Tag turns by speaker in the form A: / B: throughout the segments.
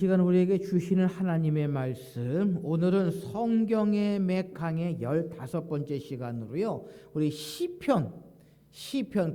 A: 시간 우리에게 주시는 하나님의 말씀, 오늘은 성경의 맥강의 15번째 시간으로요, 우리 시편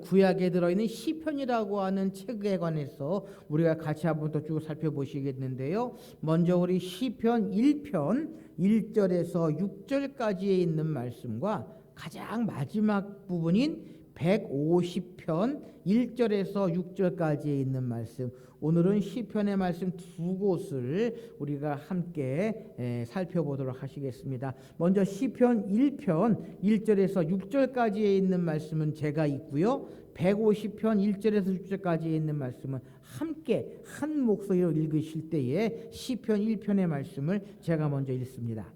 A: 구약에 들어있는 시편이라고 하는 책에 관해서 우리가 같이 한번 더 쭉 살펴보시겠는데요. 먼저 우리 시편 1편 1절에서 6절까지에 있는 말씀과 가장 마지막 부분인 150편 1절에서 6절까지에 있는 말씀, 오늘은 시편의 말씀 두 곳을 우리가 함께 살펴보도록 하시겠습니다. 먼저 시편 1편 1절에서 6절까지에 있는 말씀은 제가 있고요, 150편 1절에서 6절까지에 있는 말씀은 함께 한 목소리로 읽으실 때에 시편 1편의 말씀을 제가 먼저 읽습니다.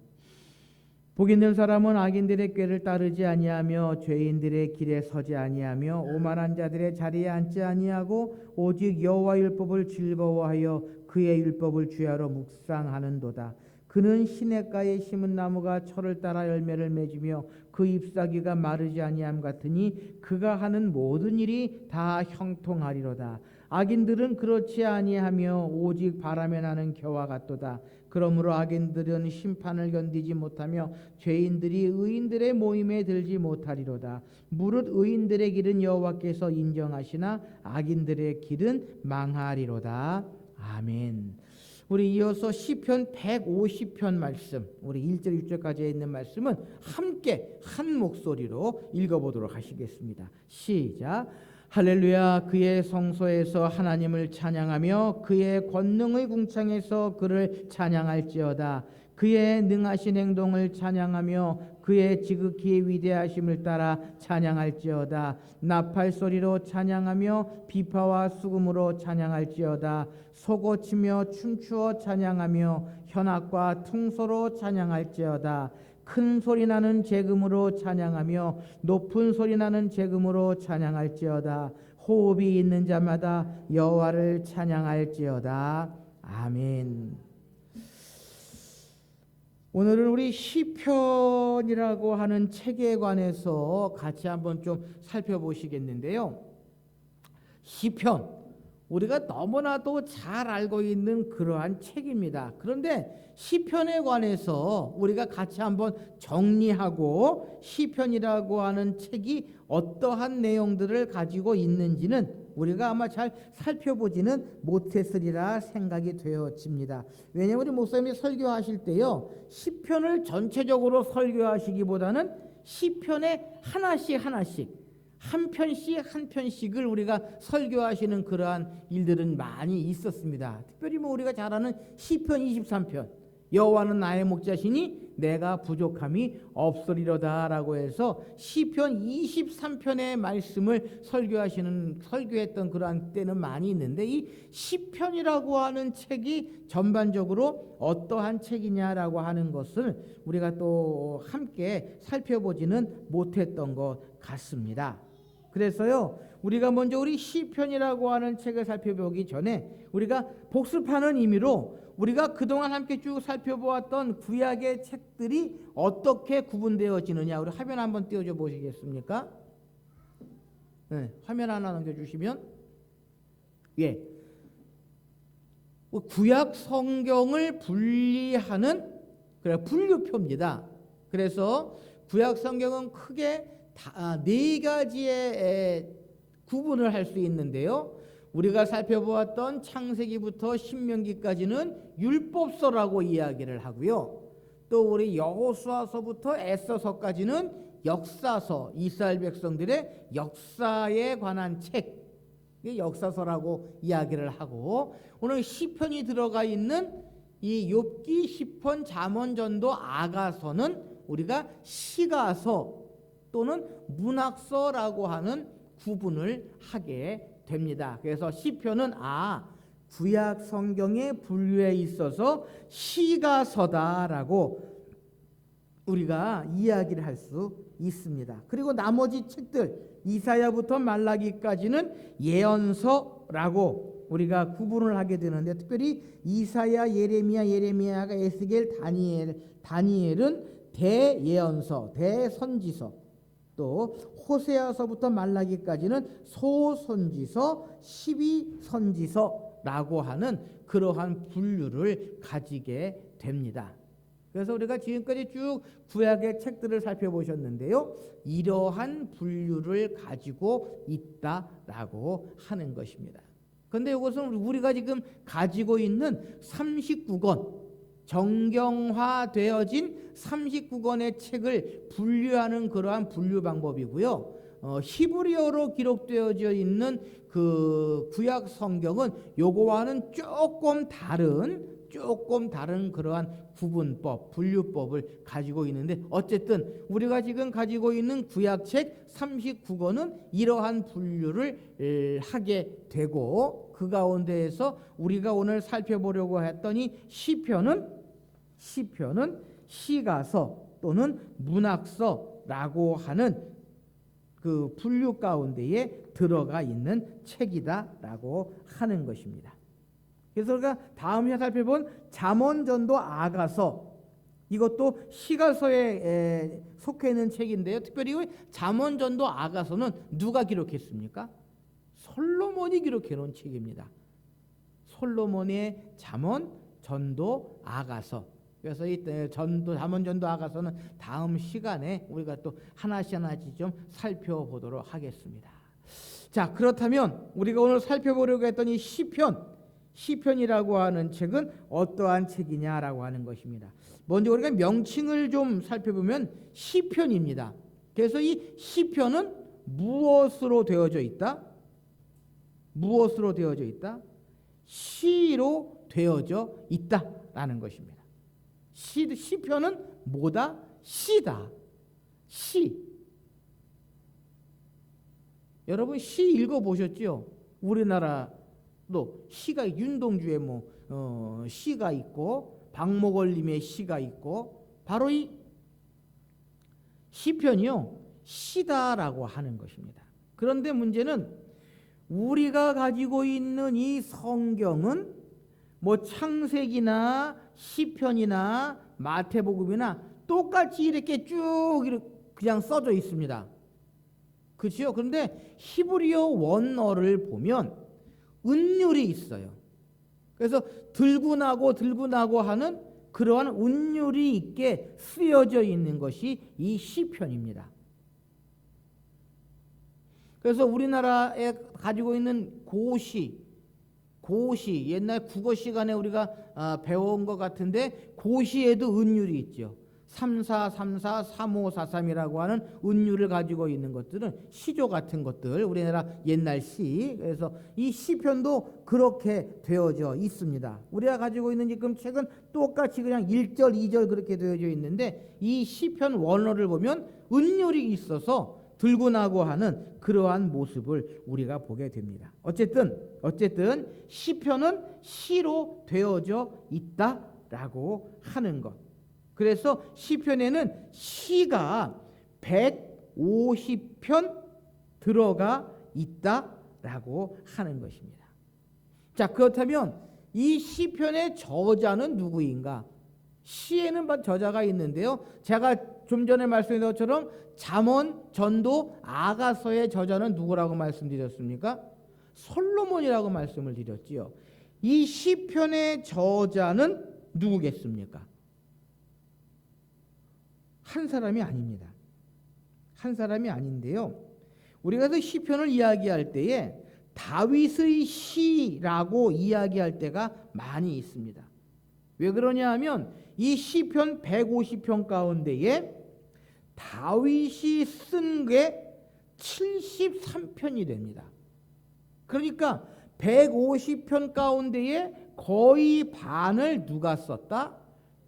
A: 복 있는 사람은 악인들의 꾀를 따르지 아니하며 죄인들의 길에 서지 아니하며 오만한 자들의 자리에 앉지 아니하고 오직 여호와 율법을 즐거워하여 그의 율법을 주야로 묵상하는도다. 그는 시냇가에 심은 나무가 철을 따라 열매를 맺으며 그 잎사귀가 마르지 아니함 같으니 그가 하는 모든 일이 다 형통하리로다. 악인들은 그렇지 아니하며 오직 바람에 나는 겨와 같도다. 그러므로 악인들은 심판을 견디지 못하며 죄인들이 의인들의 모임에 들지 못하리로다. 무릇 의인들의 길은 여호와께서 인정하시나 악인들의 길은 망하리로다. 아멘. 우리 이어서 시편 150편 말씀, 우리 1절 6절까지 있는 말씀은 함께 한 목소리로 읽어보도록 하시겠습니다. 시작. 할렐루야. 그의 성소에서 하나님을 찬양하며 그의 권능의 궁창에서 그를 찬양할지어다. 그의 능하신 행동을 찬양하며 그의 지극히 위대하심을 따라 찬양할지어다. 나팔 소리로 찬양하며 비파와 수금으로 찬양할지어다. 소고치며 춤추어 찬양하며 현악과 퉁소로 찬양할지어다. 큰 소리 나는 재금으로 찬양하며 높은 소리 나는 재금으로 찬양할지어다. 호흡이 있는 자마다 여호와를 찬양할지어다. 아멘. 오늘은 우리 시편이라고 하는 책에 관해서 같이 한번 좀 살펴보시겠는데요. 시편, 우리가 너무나도 잘 알고 있는 그러한 책입니다. 그런데 시편에 관해서 우리가 같이 한번 정리하고 시편이라고 하는 책이 어떠한 내용들을 가지고 있는지는 우리가 아마 잘 살펴보지는 못했으리라 생각이 되어집니다. 왜냐하면 우리 목사님이 설교하실 때요, 시편을 전체적으로 설교하시기보다는 시편에 하나씩 한 편씩을 우리가 설교하시는 그러한 일들은 많이 있었습니다. 특별히 우리가 잘 아는 시편 23편, 여호와는 나의 목자시니 내가 부족함이 없으리로다라고 해서 시편 23편의 말씀을 설교했던 그러한 때는 많이 있는데, 이 시편이라고 하는 책이 전반적으로 어떠한 책이냐라고 하는 것을 우리가 또 함께 살펴보지는 못했던 것 같습니다. 그래서요, 우리가 먼저 우리 시편이라고 하는 책을 살펴보기 전에 우리가 복습하는 의미로 우리가 그동안 함께 쭉 살펴보았던 구약의 책들이 어떻게 구분되어지느냐, 우리 화면 한번 띄워줘 보시겠습니까? 네, 화면 하나 넘겨주시면, 예, 구약 성경을 분리하는 분류표입니다. 그래서 구약 성경은 크게 네 가지의 구분을 할 수 있는데요. 우리가 살펴보았던 창세기부터 신명기까지는 율법서라고 이야기를 하고요. 또 우리 여호수아서부터 에스더서까지는 역사서, 이스라엘 백성들의 역사에 관한 책, 역사서라고 이야기를 하고, 오늘 시편이 들어가 있는 이 욥기, 시편, 잠언, 전도, 아가서는 우리가 시가서 또는 문학서라고 하는 구분을 하게 됩니다. 그래서 시편은 구약 성경의 분류에 있어서 시가서다라고 우리가 이야기를 할 수 있습니다. 그리고 나머지 책들 이사야부터 말라기까지는 예언서라고 우리가 구분을 하게 되는데, 특별히 이사야, 예레미야가 에스겔, 다니엘은 대예언서, 대선지서, 또 호세아서부터 말라기까지는 소선지서, 12선지서 라고 하는 그러한 분류를 가지게 됩니다. 그래서 우리가 지금까지 쭉 구약의 책들을 살펴보셨는데요, 이러한 분류를 가지고 있다라고 하는 것입니다. 그런데 이것은 우리가 지금 가지고 있는 39권, 정경화되어진 39권의 책을 분류하는 그러한 분류 방법이고요. 히브리어로 기록되어져 있는 그 구약 성경은 요거와는 조금 다른 그러한 구분법, 분류법을 가지고 있는데, 어쨌든 우리가 지금 가지고 있는 구약책 39권은 이러한 분류를 하게 되고, 그 가운데에서 우리가 오늘 살펴보려고 했더니 시편은 시가서 또는 문학서라고 하는 그 분류 가운데에 들어가 있는 책이다라고 하는 것입니다. 그래서 우리가 다음에 살펴본 잠언전도 아가서, 이것도 시가서에 속해 있는 책인데요. 특별히 잠언전도 아가서는 누가 기록했습니까? 솔로몬이 기록해 놓은 책입니다. 솔로몬의 잠언, 전도, 아가서. 그래서 이 잠언, 전도, 아가서는 다음 시간에 우리가 또 하나씩 좀 살펴보도록 하겠습니다. 자, 그렇다면 우리가 오늘 살펴보려고 했던 이 시편이라고 하는 책은 어떠한 책이냐라고 하는 것입니다. 먼저 우리가 명칭을 좀 살펴보면 시편입니다. 그래서 이 시편은 무엇으로 되어져 있다? 무엇으로 되어져 있다? 시로 되어져 있다라는 것입니다. 시편은 뭐다? 시다. 시. 여러분 시 읽어보셨죠? 우리나라도 시가 윤동주의 시가 있고 박목월님의 시가 있고, 바로 이 시편이요 시다라고 하는 것입니다. 그런데 문제는 우리가 가지고 있는 이 성경은 창세기나 시편이나 마태복음이나 똑같이 이렇게 쭉 그냥 써져 있습니다. 그렇죠? 그런데 히브리어 원어를 보면 운율이 있어요. 그래서 들고 나고 하는 그러한 운율이 있게 쓰여져 있는 것이 이 시편입니다. 그래서 우리나라에 가지고 있는 고시, 옛날 국어 시간에 우리가 배워온 것 같은데, 고시에도 운율이 있죠. 3434, 3543이라고 하는 운율을 가지고 있는 것들은 시조 같은 것들, 우리나라 옛날 시. 그래서 이 시편도 그렇게 되어져 있습니다. 우리가 가지고 있는 지금 책은 똑같이 그냥 1절, 2절 그렇게 되어져 있는데, 이 시편 원어를 보면 운율이 있어서 들고 나고 하는 그러한 모습을 우리가 보게 됩니다. 어쨌든 시편은 시로 되어져 있다라고 하는 것. 그래서 시편에는 시가 150편 들어가 있다라고 하는 것입니다. 자, 그렇다면 이 시편의 저자는 누구인가? 시에는 저자가 있는데요. 제가 좀 전에 말씀드린 것처럼 잠언, 전도, 아가서의 저자는 누구라고 말씀드렸습니까? 솔로몬이라고 말씀을 드렸지요. 이 시편의 저자는 누구겠습니까? 한 사람이 아닙니다. 한 사람이 아닌데요. 우리가 그 시편을 이야기할 때에 다윗의 시라고 이야기할 때가 많이 있습니다. 왜 그러냐 하면 이 시편 150편 가운데에 다윗이 쓴 게 73편이 됩니다. 그러니까 150편 가운데에 거의 반을 누가 썼다?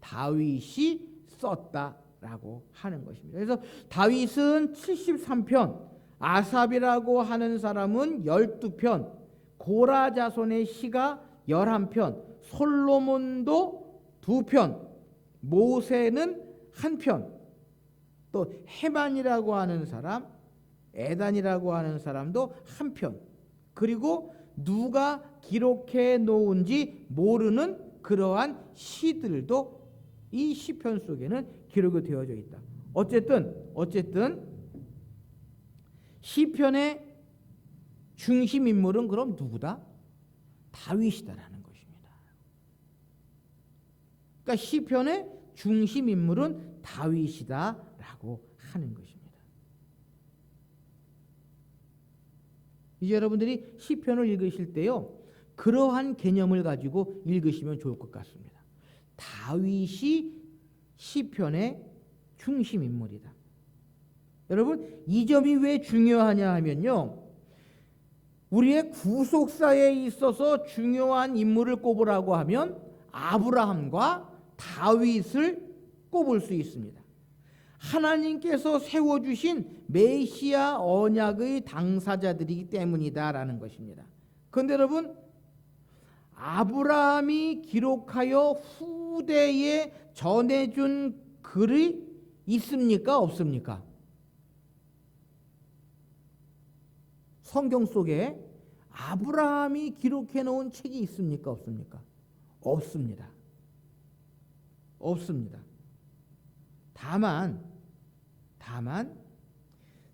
A: 다윗이 썼다라고 하는 것입니다. 그래서 다윗은 73편, 아삽이라고 하는 사람은 12편, 고라 자손의 시가 11편, 솔로몬도 2편, 모세는 1편, 또 헤만이라고 하는 사람, 에단이라고 하는 사람도 1편, 그리고 누가 기록해 놓은지 모르는 그러한 시들도 이 시편 속에는 기록이 되어져 있다. 어쨌든 시편의 중심 인물은 그럼 누구다? 다윗이다라는 것입니다. 그러니까 시편의 중심 인물은 다윗이다라고 하는 것입니다. 이제 여러분들이 시편을 읽으실 때요, 그러한 개념을 가지고 읽으시면 좋을 것 같습니다. 다윗이 시편의 중심 인물이다. 여러분, 이 점이 왜 중요하냐 하면요, 우리의 구속사에 있어서 중요한 인물을 꼽으라고 하면 아브라함과 다윗을 꼽을 수 있습니다. 하나님께서 세워주신 메시아 언약의 당사자들이기 때문이다라는 것입니다. 그런데 여러분, 아브라함이 기록하여 후대에 전해준 글이 있습니까? 없습니까? 성경 속에 아브라함이 기록해 놓은 책이 있습니까? 없습니까? 없습니다. 없습니다. 다만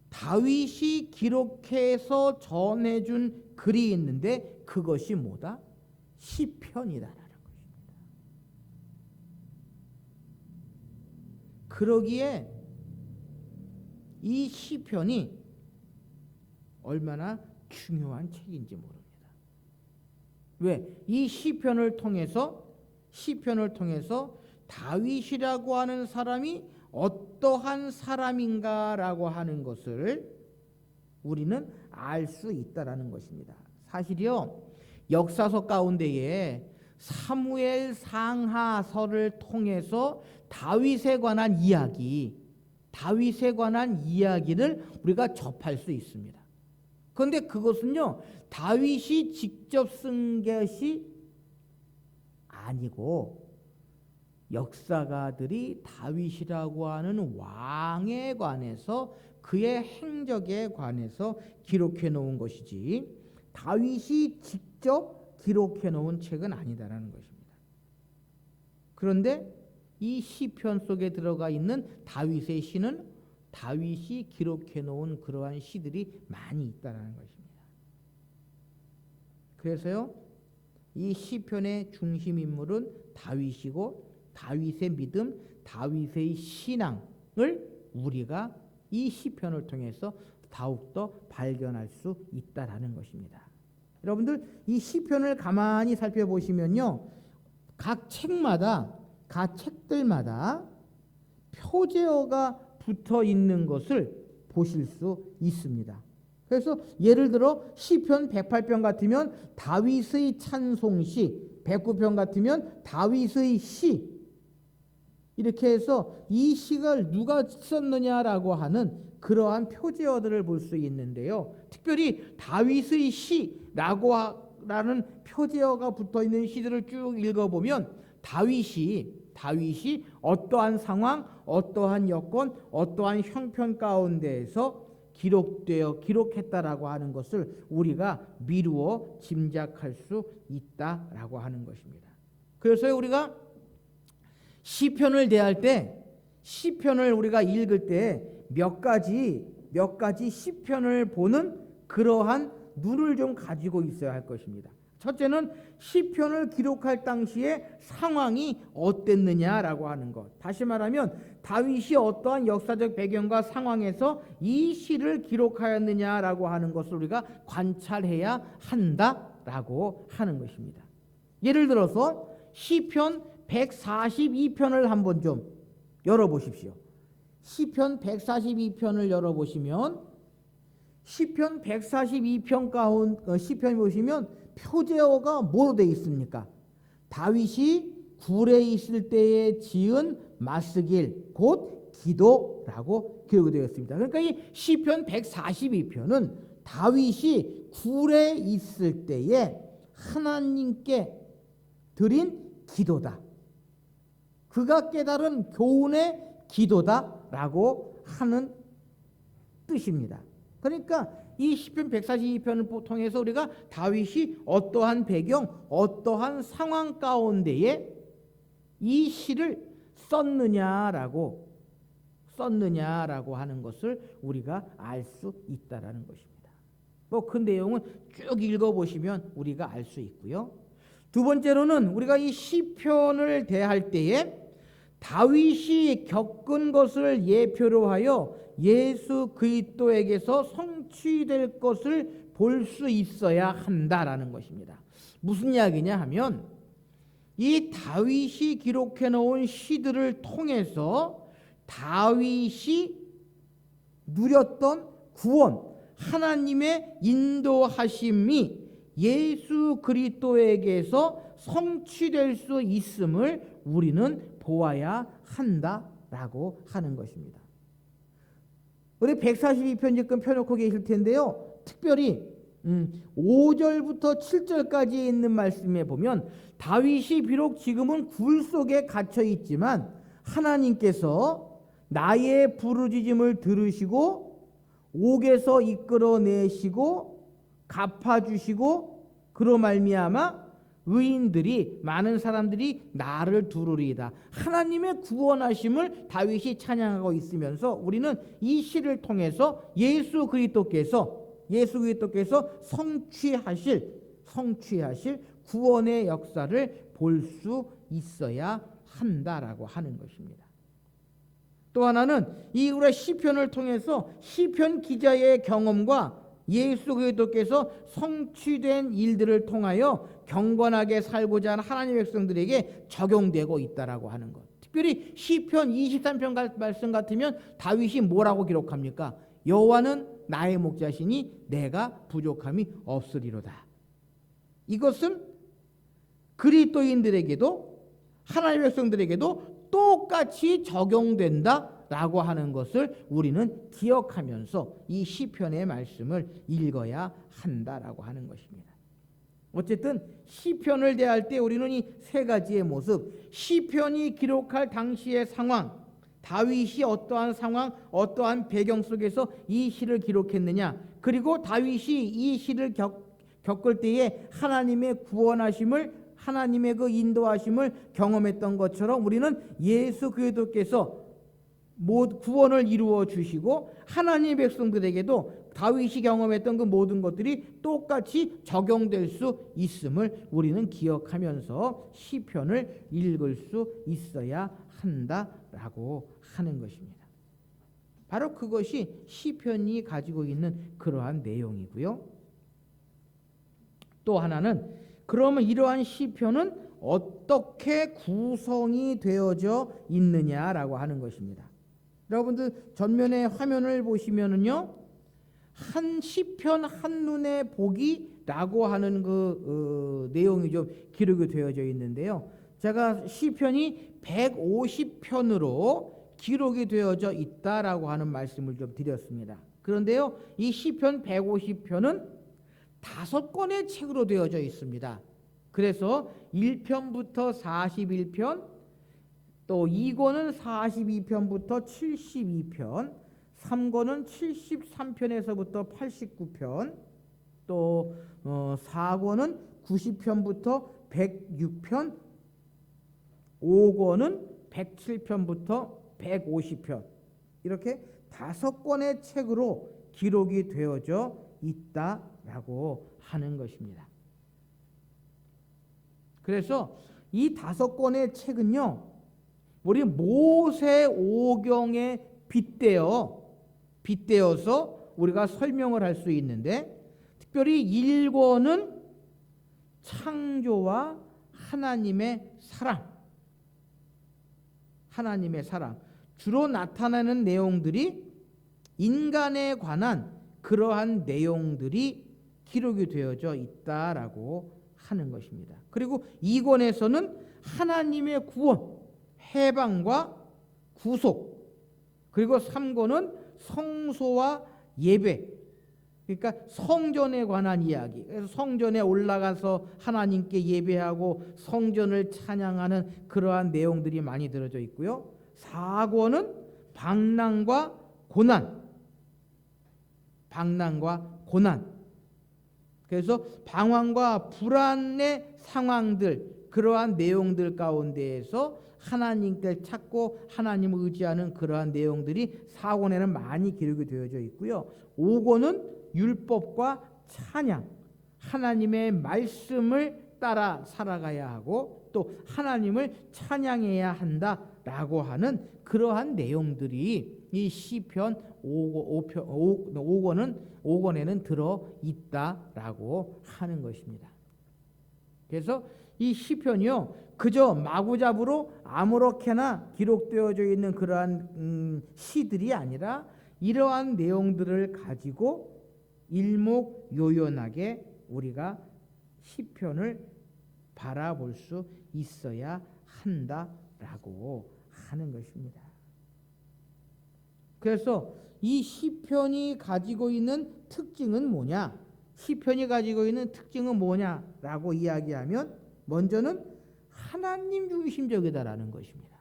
A: 다윗이 기록해서 전해준 글이 있는데 그것이 뭐다? 시편이다라는 것입니다. 그러기에 이 시편이 얼마나 중요한 책인지 모릅니다. 왜? 이 시편을 통해서 다윗이라고 하는 사람이 어떠한 사람인가라고 하는 것을 우리는 알 수 있다라는 것입니다. 사실이요, 역사서 가운데에 사무엘 상하서를 통해서 다윗에 관한 이야기를 우리가 접할 수 있습니다. 그런데 그것은요, 다윗이 직접 쓴 것이 아니고 역사가들이 다윗이라고 하는 왕에 관해서, 그의 행적에 관해서 기록해 놓은 것이지 다윗이 직접 기록해 놓은 책은 아니다라는 것입니다. 그런데 이 시편 속에 들어가 있는 다윗의 시는 다윗이 기록해 놓은 그러한 시들이 많이 있다라는 것입니다. 그래서요, 이 시편의 중심 인물은 다윗이고, 다윗의 믿음, 다윗의 신앙을 우리가 이 시편을 통해서 더욱더 발견할 수 있다라는 것입니다. 여러분들, 이 시편을 가만히 살펴보시면요, 각 책들마다 표제어가 붙어 있는 것을 보실 수 있습니다. 그래서 예를 들어 시편 108편 같으면 다윗의 찬송시, 109편 같으면 다윗의 시, 이렇게 해서 이 시를 누가 썼느냐라고 하는 그러한 표제어들을 볼 수 있는데요, 특별히 다윗의 시라고 라는 표제어가 붙어있는 시들을 쭉 읽어보면 다윗이 어떠한 상황, 어떠한 여건, 어떠한 형편 가운데에서 기록했다라고 하는 것을 우리가 미루어 짐작할 수 있다라고 하는 것입니다. 그래서 우리가 시편을 대할 때, 시편을 우리가 읽을 때 몇 가지 시편을 보는 그러한 눈을 좀 가지고 있어야 할 것입니다. 첫째는 시편을 기록할 당시에 상황이 어땠느냐라고 하는 것. 다시 말하면 다윗이 어떠한 역사적 배경과 상황에서 이 시를 기록하였느냐라고 하는 것을 우리가 관찰해야 한다라고 하는 것입니다. 예를 들어서 시편 142편을 한번 좀 열어보십시오. 시편 142편을 열어보시면 시편 142편 가운데 시편 보시면 표제어가 뭐로 되어 있습니까? 다윗이 굴에 있을 때에 지은 맞쓰길 곧 기도라고 기록이 되어 있습니다. 그러니까 이 시편 142편은 다윗이 굴에 있을 때에 하나님께 드린 기도다. 그가 깨달은 교훈의 기도다라고 하는 뜻입니다. 그러니까 이 시편 142편을 통해서 우리가 다윗이 어떠한 배경, 어떠한 상황 가운데에 이 시를 썼느냐라고 하는 것을 우리가 알 수 있다라는 것입니다. 그 내용은 쭉 읽어보시면 우리가 알 수 있고요. 두 번째로는 우리가 이 시편을 대할 때에 다윗이 겪은 것을 예표로 하여 예수 그리스도에게서 성취될 것을 볼 수 있어야 한다라는 것입니다. 무슨 이야기냐 하면 이 다윗이 기록해 놓은 시들을 통해서 다윗이 누렸던 구원, 하나님의 인도하심이 예수 그리스도에게서 성취될 수 있음을 우리는 보아야 한다라고 하는 것입니다. 우리 142편 지금 펴놓고 계실 텐데요. 특별히 5절부터 7절까지 있는 말씀에 보면 다윗이 비록 지금은 굴 속에 갇혀 있지만 하나님께서 나의 부르짖음을 들으시고 옥에서 이끌어내시고 갚아주시고 그로 말미암아 의인들이 많은 사람들이 나를 두르리이다. 하나님의 구원하심을 다윗이 찬양하고 있으면서 우리는 이 시를 통해서 예수 그리스도께서 성취하실 구원의 역사를 볼 수 있어야 한다라고 하는 것입니다. 또 하나는 이 우리 시편을 통해서 시편 기자의 경험과 예수 그리스도께서 성취된 일들을 통하여 경건하게 살고자 하는 하나님의 백성들에게 적용되고 있다라고 하는 것. 특별히 시편 23편 말씀 같으면 다윗이 뭐라고 기록합니까? 여호와는 나의 목자시니 내가 부족함이 없으리로다. 이것은 그리스도인들에게도 하나님의 백성들에게도 똑같이 적용된다라고 하는 것을 우리는 기억하면서 이 시편의 말씀을 읽어야 한다라고 하는 것입니다. 어쨌든 시편을 대할 때 우리는 이 세 가지의 모습, 시편이 기록할 당시의 상황, 다윗이 어떠한 상황, 어떠한 배경 속에서 이 시를 기록했느냐, 그리고 다윗이 이 시를 겪을 때에 하나님의 구원하심을, 하나님의 그 인도하심을 경험했던 것처럼 우리는 예수 그리스도께서 구원을 이루어 주시고 하나님의 백성들에게도 다윗이 경험했던 그 모든 것들이 똑같이 적용될 수 있음을 우리는 기억하면서 시편을 읽을 수 있어야 한다라고 하는 것입니다. 바로 그것이 시편이 가지고 있는 그러한 내용이고요. 또 하나는 그러면 이러한 시편은 어떻게 구성이 되어져 있느냐라고 하는 것입니다. 여러분들 전면에 화면을 보시면은요, 한 시편 한눈에 보기라고 하는 그 내용이 좀 기록이 되어져 있는데요. 제가 시편이 150편으로 기록이 되어져 있다라고 하는 말씀을 좀 드렸습니다. 그런데요, 이 시편 150편은 5권의 책으로 되어져 있습니다. 그래서 1편부터 41편, 또 2권은 42편부터 72편, 3권은 73편에서부터 89편, 또 4권은 90편부터 106편, 5권은 107편부터 150편, 이렇게 5권의 책으로 기록이 되어져 있다라고 하는 것입니다. 그래서 이 5권의 책은요, 우리 모세오경에 빗대어서 우리가 설명을 할 수 있는데, 특별히 1권은 창조와 하나님의 사랑, 주로 나타나는 내용들이 인간에 관한 그러한 내용들이 기록이 되어져 있다라고 하는 것입니다. 그리고 2권에서는 하나님의 구원, 해방과 구속, 그리고 3권은 성소와 예배, 그러니까 성전에 관한 이야기, 그래서 성전에 올라가서 하나님께 예배하고 성전을 찬양하는 그러한 내용들이 많이 들어져 있고요. 4권은 방랑과 고난, 그래서 방황과 불안의 상황들, 그러한 내용들 가운데에서 하나님께 찾고 하나님을 의지하는 그러한 내용들이 4권에는 많이 기록이 되어져 있고요. 5권은 율법과 찬양, 하나님의 말씀을 따라 살아가야 하고 또 하나님을 찬양해야 한다라고 하는 그러한 내용들이 이 시편 5권에는 들어 있다라고 하는 것입니다. 그래서 이 시편이요 그저 마구잡이로 아무렇게나 기록되어져 있는 그러한 시들이 아니라 이러한 내용들을 가지고 일목요연하게 우리가 시편을 바라볼 수 있어야 한다라고 하는 것입니다. 그래서 이 시편이 가지고 있는 특징은 뭐냐? 시편이 가지고 있는 특징은 뭐냐라고 이야기하면 먼저는 하나님 중심적이다라는 것입니다.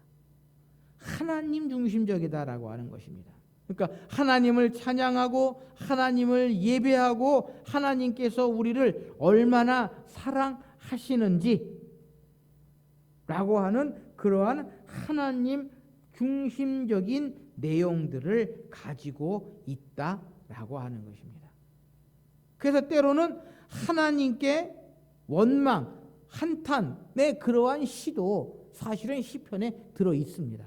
A: 하나님 중심적이다라고 하는 것입니다. 그러니까 하나님을 찬양하고 하나님을 예배하고 하나님께서 우리를 얼마나 사랑하시는지 라고 하는 그러한 하나님 중심적인 내용들을 가지고 있다라고 하는 것입니다. 그래서 때로는 하나님께 원망, 한탄의 그러한 시도 사실은 시편에 들어 있습니다.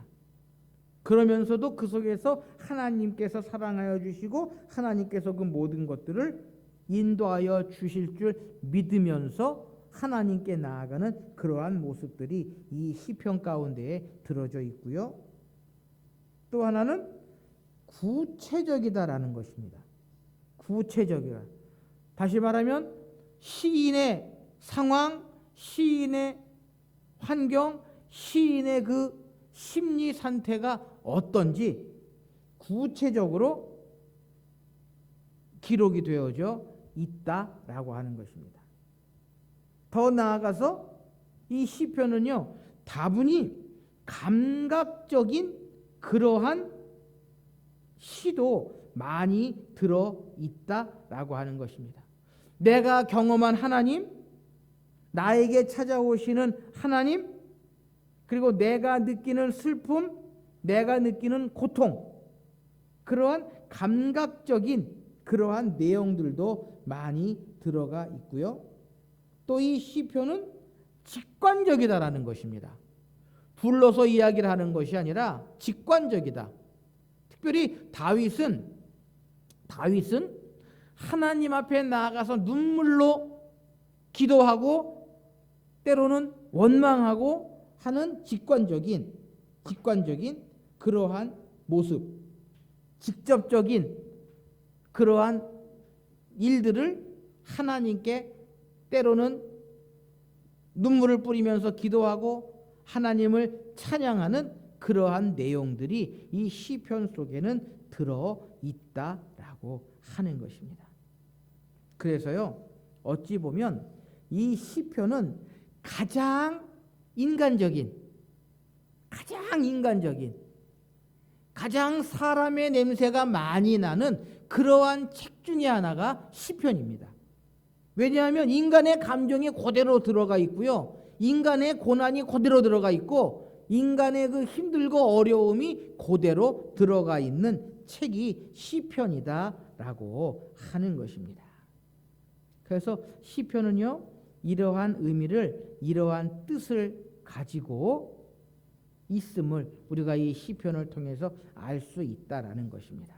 A: 그러면서도 그 속에서 하나님께서 사랑하여 주시고 하나님께서 그 모든 것들을 인도하여 주실 줄 믿으면서 하나님께 나아가는 그러한 모습들이 이 시편 가운데에 들어져 있고요. 또 하나는 구체적이다라는 것입니다. 구체적이다. 다시 말하면 시인의 상황, 시인의 환경, 시인의 그 심리 상태가 어떤지 구체적으로 기록이 되어져 있다라고 하는 것입니다. 더 나아가서 이 시편은요 다분히 감각적인 그러한 시도 많이 들어 있다라고 하는 것입니다. 내가 경험한 하나님, 나에게 찾아오시는 하나님, 그리고 내가 느끼는 슬픔, 내가 느끼는 고통, 그러한 감각적인 그러한 내용들도 많이 들어가 있고요. 또 이 시편은 직관적이다라는 것입니다. 불러서 이야기를 하는 것이 아니라 직관적이다. 특별히 다윗은 하나님 앞에 나아가서 눈물로 기도하고 때로는 원망하고 하는 직관적인 그러한 모습, 직접적인 그러한 일들을 하나님께 때로는 눈물을 뿌리면서 기도하고 하나님을 찬양하는 그러한 내용들이 이 시편 속에는 들어 있다라고 하는 것입니다. 그래서요, 어찌 보면 이 시편은 가장 인간적인, 가장 사람의 냄새가 많이 나는 그러한 책 중에 하나가 시편입니다. 왜냐하면 인간의 감정이 그대로 들어가 있고요. 인간의 고난이 그대로 들어가 있고 인간의 그 힘들고 어려움이 그대로 들어가 있는 책이 시편이다라고 하는 것입니다. 그래서 시편은요, 이러한 의미를, 이러한 뜻을 가지고 있음을 우리가 이 시편을 통해서 알 수 있다라는 것입니다.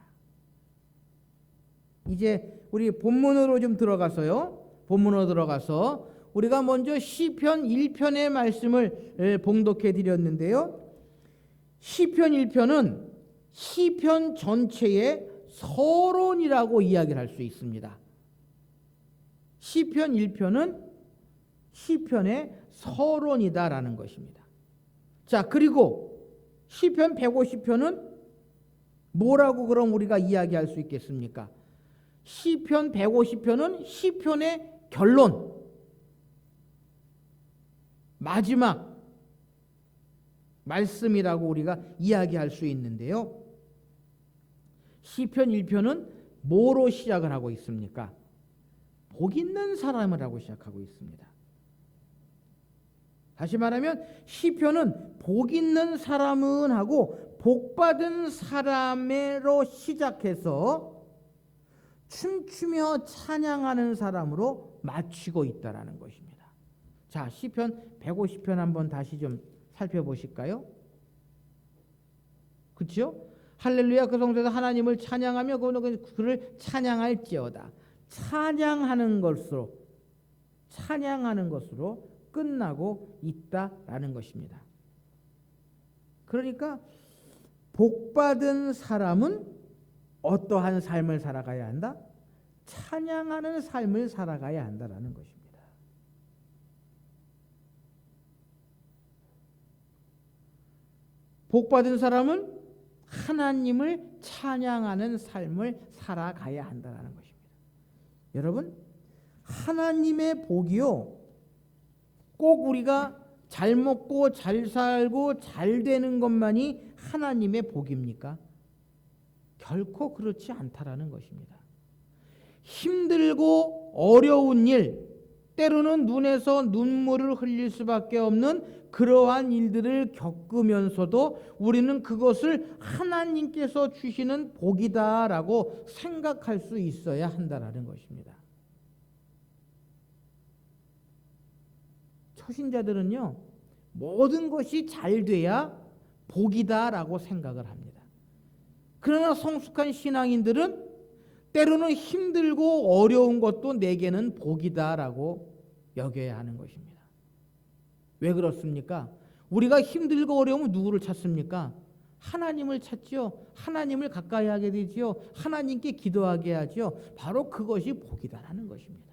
A: 이제 우리 본문으로 좀 들어가서요. 본문으로 들어가서 우리가 먼저 시편 1편의 말씀을 봉독해 드렸는데요. 시편 1편은 시편 전체의 서론이라고 이야기를 할 수 있습니다. 시편 1편은 시편의 서론이다라는 것입니다. 자, 그리고 시편 150편은 뭐라고 그럼 우리가 이야기할 수 있겠습니까? 시편 150편은 시편의 결론, 마지막 말씀이라고 우리가 이야기할 수 있는데요. 시편 1편은 뭐로 시작을 하고 있습니까? 복 있는 사람을 하고 시작하고 있습니다. 다시 말하면 시편은 복 있는 사람은 하고 복 받은 사람으로 시작해서 춤추며 찬양하는 사람으로 마치고 있다라는 것입니다. 자, 시편 150편 한번 다시 좀 살펴보실까요? 그렇죠? 할렐루야 그 성소에서 하나님을 찬양하며 그를 찬양할지어다. 찬양하는 것으로 끝나고 있다라는 것입니다. 그러니까 복받은 사람은 어떠한 삶을 살아가야 한다? 찬양하는 삶을 살아가야 한다라는 것입니다. 복받은 사람은 하나님을 찬양하는 삶을 살아가야 한다는 것입니다. 여러분, 하나님의 복이요, 꼭 우리가 잘 먹고 잘 살고 잘 되는 것만이 하나님의 복입니까? 결코 그렇지 않다라는 것입니다. 힘들고 어려운 일, 때로는 눈에서 눈물을 흘릴 수밖에 없는 그러한 일들을 겪으면서도 우리는 그것을 하나님께서 주시는 복이다라고 생각할 수 있어야 한다라는 것입니다. 초신자들은요, 모든 것이 잘 돼야 복이다라고 생각을 합니다. 그러나 성숙한 신앙인들은 때로는 힘들고 어려운 것도 내게는 복이다라고 여겨야 하는 것입니다. 왜 그렇습니까? 우리가 힘들고 어려우면 누구를 찾습니까? 하나님을 찾지요. 하나님을 가까이 하게 되지요. 하나님께 기도하게 하지요. 바로 그것이 복이다라는 것입니다.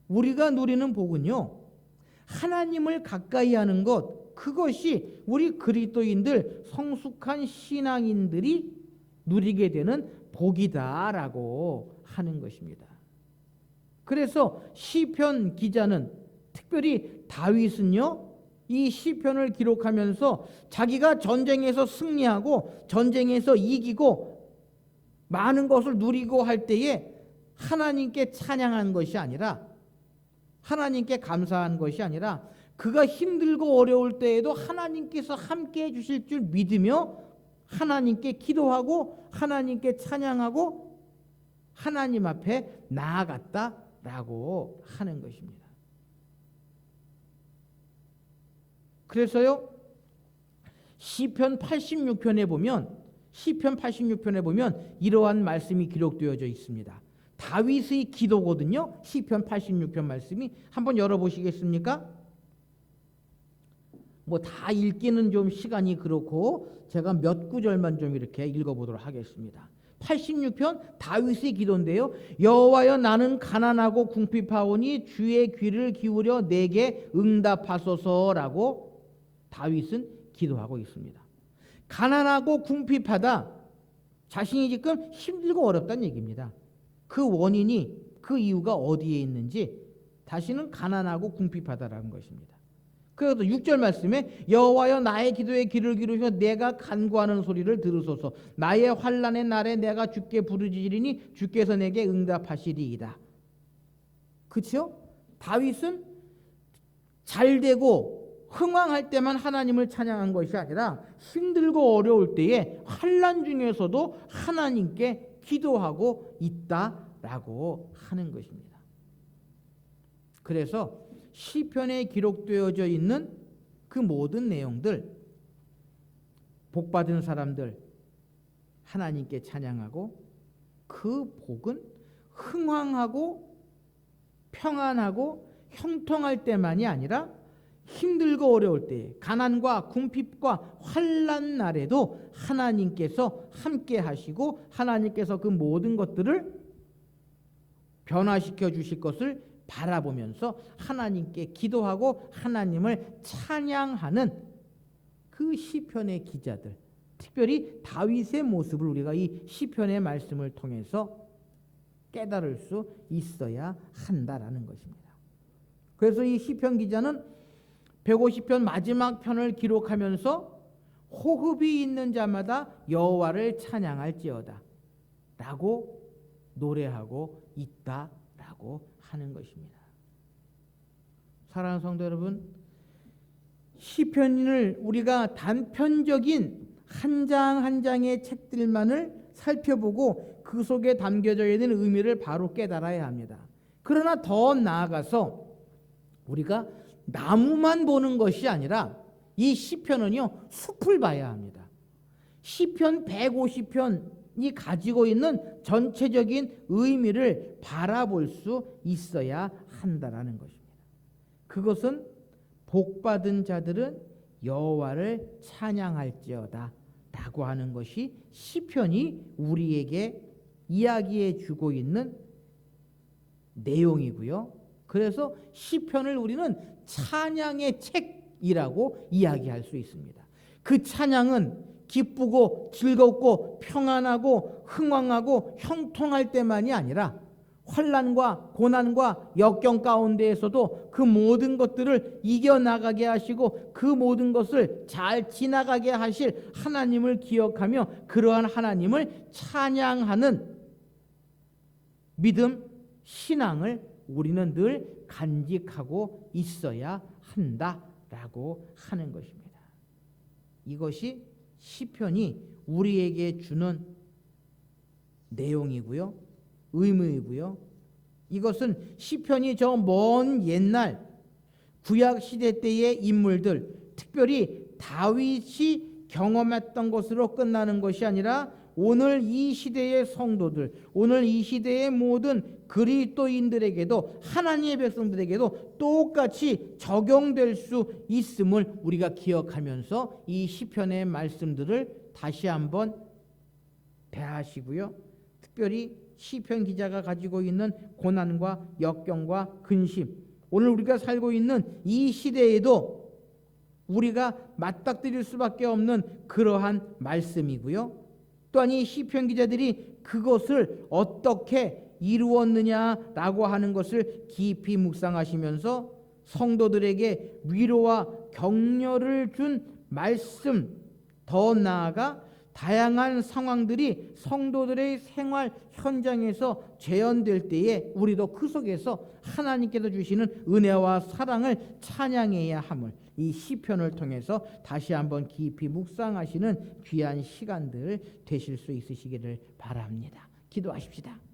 A: 우리가 누리는 복은요, 하나님을 가까이 하는 것, 그것이 우리 그리스도인들, 성숙한 신앙인들이 누리게 되는 복이다라고 하는 것입니다. 그래서 시편 기자는, 특별히 다윗은요, 이 시편을 기록하면서 자기가 전쟁에서 승리하고 전쟁에서 이기고 많은 것을 누리고 할 때에 하나님께 찬양한 것이 아니라, 하나님께 감사한 것이 아니라, 그가 힘들고 어려울 때에도 하나님께서 함께 해 주실 줄 믿으며 하나님께 기도하고 하나님께 찬양하고 하나님 앞에 나아갔다라고 하는 것입니다. 그래서요, 시편 86편에 보면 이러한 말씀이 기록되어져 있습니다. 다윗의 기도거든요. 시편 86편 말씀이. 한번 열어보시겠습니까? 뭐 다 읽기는 좀 시간이 그렇고 제가 몇 구절만 좀 이렇게 읽어보도록 하겠습니다. 86편 다윗의 기도인데요. 여호와여, 나는 가난하고 궁핍하오니 주의 귀를 기울여 내게 응답하소서라고 다윗은 기도하고 있습니다. 가난하고 궁핍하다, 자신이 지금 힘들고 어렵다는 얘기입니다. 그 원인이, 그 이유가 어디에 있는지, 다시는 가난하고 궁핍하다라는 것입니다. 그래서 6절 말씀에 여호와여, 나의 기도에 귀를 기울이셔 내가 간구하는 소리를 들으소서. 나의 환난의 날에 내가 주께 부르짖으리니 주께서 내게 응답하시리이다. 그렇죠? 다윗은 잘 되고 흥왕할 때만 하나님을 찬양한 것이 아니라 힘들고 어려울 때에 환난 중에서도 하나님께 기도하고 있다라고 하는 것입니다. 그래서 시편에 기록되어져 있는 그 모든 내용들, 복받은 사람들 하나님께 찬양하고, 그 복은 흥왕하고 평안하고 형통할 때만이 아니라 힘들고 어려울 때, 가난과 궁핍과 환난 날에도 하나님께서 함께 하시고 하나님께서 그 모든 것들을 변화시켜 주실 것을 바라보면서 하나님께 기도하고 하나님을 찬양하는 그 시편의 기자들, 특별히 다윗의 모습을 우리가 이 시편의 말씀을 통해서 깨달을 수 있어야 한다라는 것입니다. 그래서 이 시편 기자는 150편 마지막 편을 기록하면서 호흡이 있는 자마다 여호와를 찬양할지어다 라고 노래하고 있다라고 하는 것입니다. 사랑하는 성도 여러분, 시편을 우리가 단편적인 한 장 한 장의 책들만을 살펴보고 그 속에 담겨져 있는 의미를 바로 깨달아야 합니다. 그러나 더 나아가서 우리가 나무만 보는 것이 아니라 이 시편은요, 숲을 봐야 합니다. 시편 150편이 가지고 있는 전체적인 의미를 바라볼 수 있어야 한다라는 것입니다. 그것은 복받은 자들은 여호와를 찬양할지어다 라고 하는 것이 시편이 우리에게 이야기해 주고 있는 내용이고요. 그래서 시편을 우리는 찬양의 책이라고 이야기할 수 있습니다. 그 찬양은 기쁘고 즐겁고 평안하고 흥왕하고 형통할 때만이 아니라 환난과 고난과 역경 가운데에서도 그 모든 것들을 이겨나가게 하시고 그 모든 것을 잘 지나가게 하실 하나님을 기억하며 그러한 하나님을 찬양하는 믿음, 신앙을 우리는 늘 간직하고 있어야 한다라고 하는 것입니다. 이것이 시편이 우리에게 주는 내용이고요, 의무이고요. 이것은 시편이 저 먼 옛날 구약 시대 때의 인물들, 특별히 다윗이 경험했던 것으로 끝나는 것이 아니라 오늘 이 시대의 성도들, 오늘 이 시대의 모든 그리스도인들에게도, 하나님의 백성들에게도 똑같이 적용될 수 있음을 우리가 기억하면서 이 시편의 말씀들을 다시 한번 대하시고요. 특별히 시편 기자가 가지고 있는 고난과 역경과 근심, 오늘 우리가 살고 있는 이 시대에도 우리가 맞닥뜨릴 수밖에 없는 그러한 말씀이고요. 또한 이 시편 기자들이 그것을 어떻게 이루었느냐라고 하는 것을 깊이 묵상하시면서 성도들에게 위로와 격려를 준 말씀, 더 나아가 다양한 상황들이 성도들의 생활 현장에서 재현될 때에 우리도 그 속에서 하나님께서 주시는 은혜와 사랑을 찬양해야 함을 이 시편을 통해서 다시 한번 깊이 묵상하시는 귀한 시간들 되실 수 있으시기를 바랍니다. 기도하십시다.